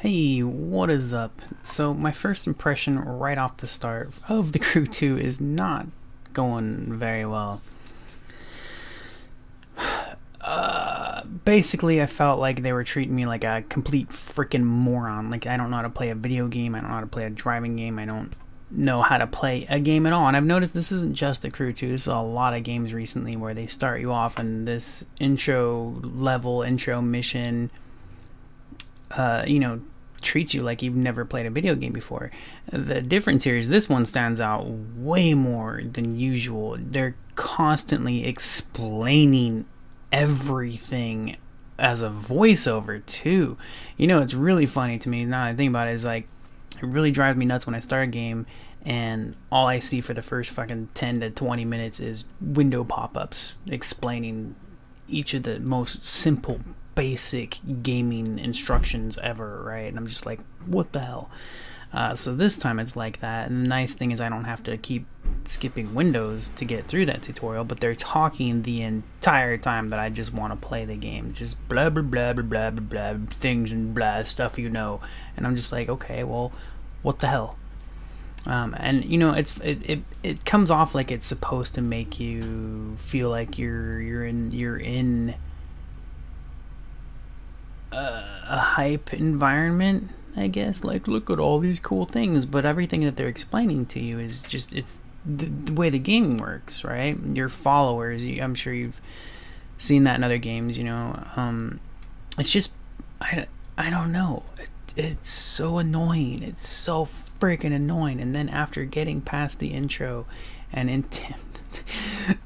Hey, what is up? So my first impression right off the start of The Crew 2 is not going very well. Basically, I felt like they were treating me like a complete freaking moron. Like I don't know how to play a video game, I don't know how to play a driving game, I don't know how to play a game at all. And I've noticed this isn't just The Crew 2, this is a lot of games recently where they start you off in this intro level, intro mission, you know, treats you like you've never played a video game before. The difference here is this one stands out way more than usual. They're constantly explaining everything as a voiceover too. You know, it's really funny to me now I think about it, is like it really drives me nuts when I start a game and all I see for the first fucking 10 to 20 minutes is window pop-ups explaining each of the most simple basic gaming instructions ever, right? And I'm just like, what the hell? So this time it's like that, and the nice thing is I don't have to keep skipping windows to get through that tutorial, but they're talking the entire time that I just want to play the game, just blah blah blah blah blah blah blah things and blah stuff, and I'm just like, okay, well, what the hell? And you know, it comes off like it's supposed to make you feel like you're in a hype environment, I guess. Like, look at all these cool things, but everything that they're explaining to you is just it's the way the game works, right? Your followers, I'm sure you've seen that in other games. It's just I don't know. It's so annoying. It's so freaking annoying. And then after getting past the intro and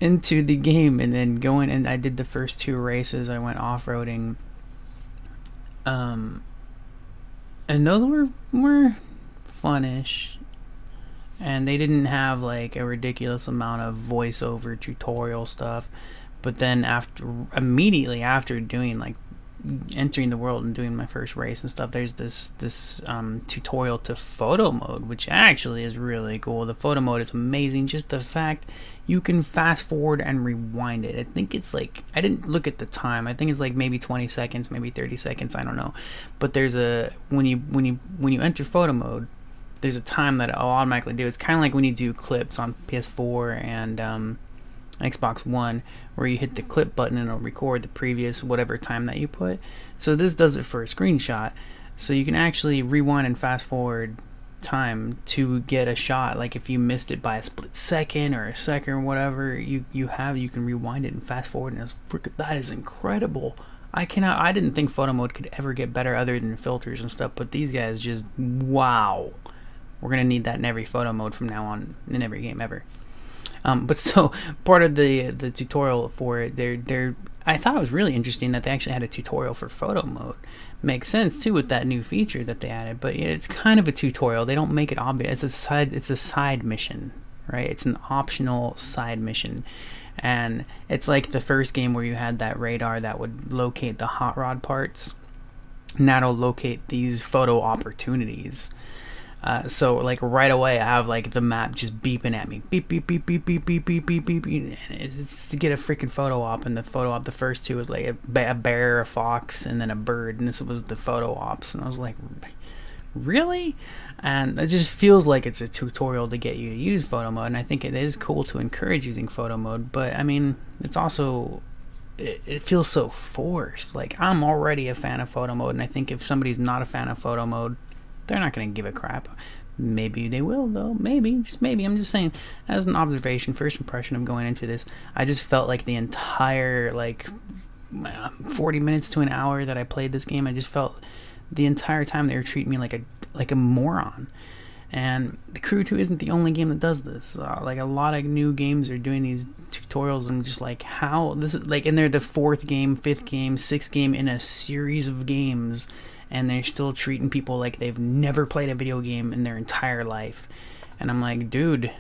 into the game, and then going, and I did the first two races. I went off-roading. And those were funnish, and they didn't have like a ridiculous amount of voiceover tutorial stuff. But then immediately after doing, like, entering the world and doing my first race and stuff, there's this tutorial to photo mode, which actually is really cool. The photo mode is amazing. Just the fact you can fast forward and rewind it. I think it's like, I didn't look at the time, I think it's like maybe 20 seconds, maybe 30 seconds, I don't know. But there's a when you enter photo mode, there's a time that it'll automatically do. It's kind of like when you do clips on PS4 and Xbox One, where you hit the clip button and it'll record the previous whatever time that you put. So this does it for a screenshot, so you can actually rewind and fast forward time to get a shot. Like if you missed it by a split second or a second or whatever, you can rewind it and fast forward, and that is incredible. I didn't think photo mode could ever get better other than filters and stuff, but these guys just, wow. We're gonna need that in every photo mode from now on in every game ever. But so part of the tutorial for it, I thought it was really interesting that they actually had a tutorial for photo mode. Makes sense too with that new feature that they added, but it's kind of a tutorial. They don't make it obvious. It's a side mission, right? It's an optional side mission, and it's like the first game where you had that radar that would locate the hot rod parts. And that'll locate these photo opportunities. So like right away I have like the map just beeping at me, beep beep beep beep beep beep beep beep beep, and it's to get a freaking photo op. And the photo op, the first two was like a bear, a fox, and then a bird, and this was the photo ops. And I was like, really? And it just feels like it's a tutorial to get you to use photo mode, and I think it is cool to encourage using photo mode, but I mean, it's also, it feels so forced. Like, I'm already a fan of photo mode, and I think if somebody's not a fan of photo mode, they're not going to give a crap. Maybe they will, though. Maybe, just maybe. I'm just saying, as an observation, first impression of going into this, I just felt like the entire, like, 40 minutes to an hour that I played this game, I just felt the entire time they were treating me like a moron. And The Crew 2 isn't the only game that does this. Like, a lot of new games are doing these tutorials, and I'm just like, how? This is like, and they're the fourth game, fifth game, sixth game in a series of games, and they're still treating people like they've never played a video game in their entire life. And I'm like, dude,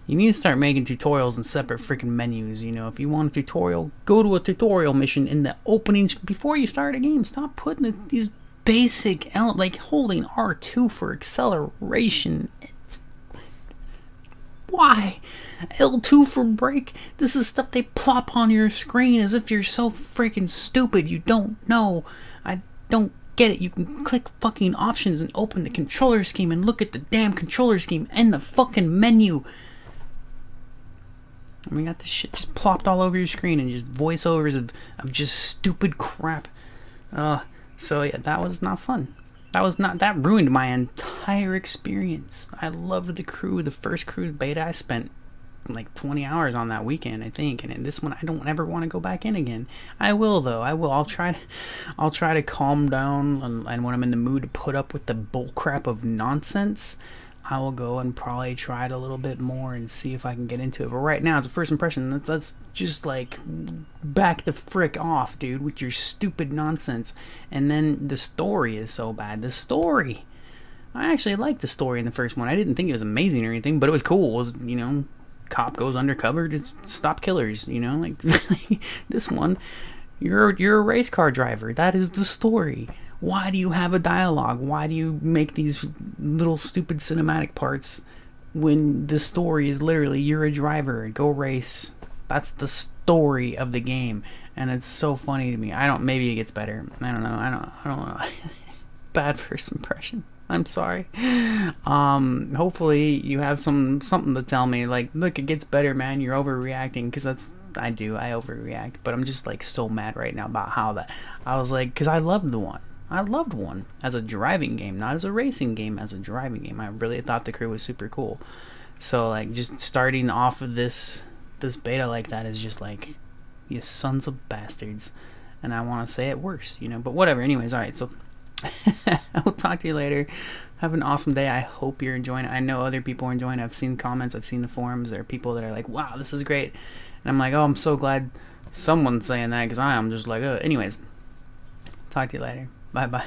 you need to start making tutorials in separate freaking menus. You know, if you want a tutorial, go to a tutorial mission in the openings before you start a game. Stop putting these basic like holding R2 for acceleration. Why? L2 for brake. This is stuff they plop on your screen as if you're so freaking stupid you don't know. I don't get it. You can click fucking options and open the controller scheme and look at the damn controller scheme and the fucking menu. And we got this shit just plopped all over your screen and just voiceovers of just stupid crap. So yeah, that was not fun. That ruined my entire experience. I loved the crew. The first Cruise beta, I spent like 20 hours on that weekend, I think, and in this one I don't ever want to go back in again. I will though. I'll try to calm down, and when I'm in the mood to put up with the bullcrap of nonsense, I will go and probably try it a little bit more and see if I can get into it. But right now, as a first impression, that's just like, back the frick off, dude, with your stupid nonsense. And then the story is so bad. The story, I actually liked the story in the first one. I didn't think it was amazing or anything, but it was cool. It was, you know, cop goes undercover to stop killers, you know, like this one, you're a race car driver. That is the story. Why do you have a dialogue? Why do you make these little stupid cinematic parts when the story is literally you're a driver, go race? That's the story of the game, and it's so funny to me. Maybe it gets better. I don't know. Bad first impression. I'm sorry. Hopefully you have something to tell me. Like, look, it gets better, man. You're overreacting, because I overreact. But I'm just like so mad right now about how that. I was like, because I loved one as a driving game, not as a racing game, as a driving game. I really thought the crew was super cool. So like, just starting off of this beta like that is just like, you sons of bastards. And I want to say it worse, you know. But whatever. Anyways, all right. So. I will talk to you later. Have an awesome day. I hope you're enjoying it. I know other people are enjoying it. I've seen comments, I've seen the forums. There are people that are like, wow, this is great. And I'm like, oh, I'm so glad someone's saying that, because I am just like, anyways, talk to you later. Bye bye.